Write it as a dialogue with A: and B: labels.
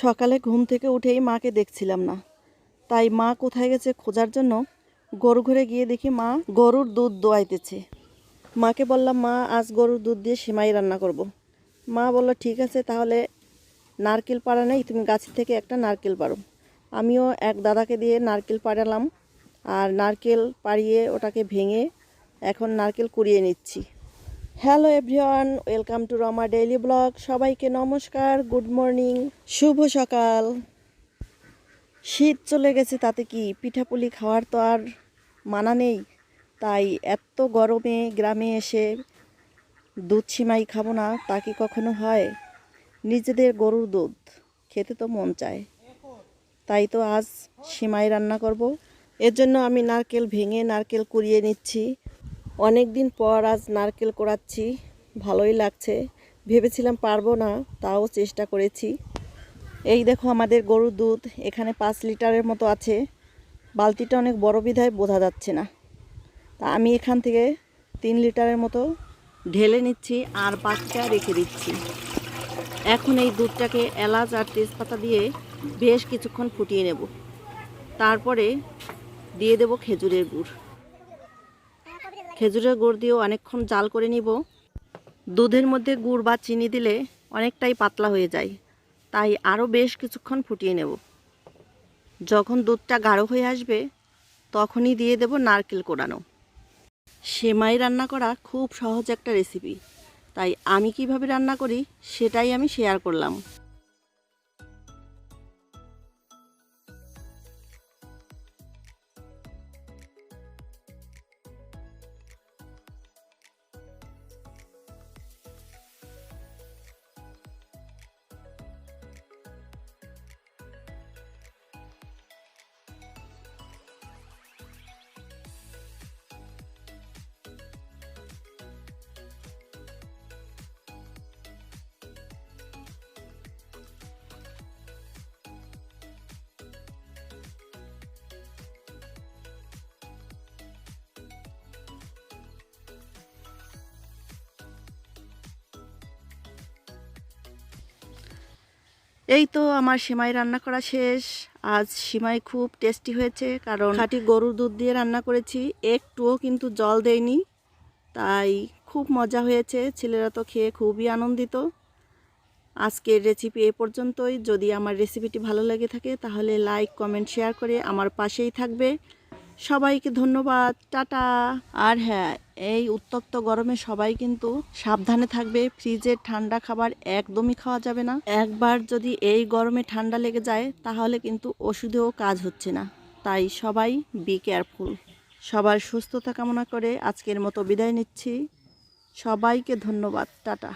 A: সকালে ঘুম থেকে উঠেই মাকে দেখছিলাম না, তাই মা কোথায় গেছে খোঁজার জন্য গরু ঘরে গিয়ে দেখি মা গরুর দুধ দোয়াইতেছে। মাকে বললাম, মা আজ গরুর দুধ দিয়ে সেমাই রান্না করব। মা বলল, ঠিক আছে, তাহলে নারকেল পাড়া নেই, তুমি গাছ থেকে একটা নারকেল পাড়ো। আমিও এক দাদাকে দিয়ে নারকেল পাড়ালাম, আর নারকেল পাড়িয়ে ওটাকে ভেঙে এখন নারকেল কুড়িয়ে নিচ্ছি। Hello everyone, welcome to Rama daily blog. সবাইকে নমস্কার, গুড মর্নিং, শুভ সকাল। শীত চলে গেছে, তাতে কি পিঠাপুলি খাওয়ার তো আর মানা নেই। তাই এত গরমে গ্রামে এসে দুধ সিমাই খাবো না তা কি কখনো হয়? নিজেদের গরুর দুধ খেতে তো মন চায়, তাই তো আজ সিমাই রান্না করব। এর জন্য আমি নারকেল ভেঙে নারকেল কুড়িয়ে নিচ্ছি। অনেক দিন পর আজ নারকেল কোড়াচ্ছি, ভালোই লাগছে। ভেবেছিলাম পারবো না, তাও চেষ্টা করেছি। এই দেখো আমাদের গরুর দুধ এখানে 5 লিটারের মতো আছে। বালতিটা অনেক বড় বিধায় বোঝা যাচ্ছে না। তা আমি এখান থেকে 3 লিটারের মতো ঢেলে নিচ্ছি আর বাকিটা রেখে দিচ্ছি। এখন এই দুধটাকে এলাচ আর তেজপাতা দিয়ে বেশ কিছুক্ষণ ফুটিয়ে নেব। তারপরে দিয়ে দেব খেজুরের গুড়। খেজুরের গুড় দিয়েও অনেকক্ষণ জাল করে নিব। দুধের মধ্যে গুড় বা চিনি দিলে অনেকটাই পাতলা হয়ে যায়, তাই আরও বেশ কিছুক্ষণ ফুটিয়ে নেব। যখন দুধটা গাঢ় হয়ে আসবে তখনই দিয়ে দেব নারকেল কোড়ানো। সেমাই রান্না করা খুব সহজ একটা রেসিপি, তাই আমি কিভাবে রান্না করি সেটাই আমি শেয়ার করলাম। এই তো আমার সেমাই রান্না করা শেষ। আজ সেমাই খুব টেস্টি হয়েছে, কারণ খাঁটি গরুর দুধ দিয়ে রান্না করেছি, একটুও কিন্তু জল দেয়নি, তাই খুব মজা হয়েছে। ছেলেরা তো খেয়ে খুবই আনন্দিত। আজকের রেসিপি এ পর্যন্তই। যদি আমার রেসিপিটি ভালো লেগে থাকে তাহলে লাইক, কমেন্ট, শেয়ার করে আমার পাশেই থাকবে। সবাইকে ধন্যবাদ, টাটা। আর হ্যাঁ, এই উত্তপ্ত গরমে সবাই কিন্তু সাবধানে থাকবে। ফ্রিজের ঠান্ডা খাবার একদমই খাওয়া যাবে না। একবার যদি এই গরমে ঠান্ডা লেগে যায় তাহলে কিন্তু ওষুধেও কাজ হচ্ছে না। তাই সবাই বি কেয়ারফুল। সবার সুস্থতা কামনা করে আজকের মতো বিদায় নিচ্ছি। সবাইকে ধন্যবাদ, টাটা।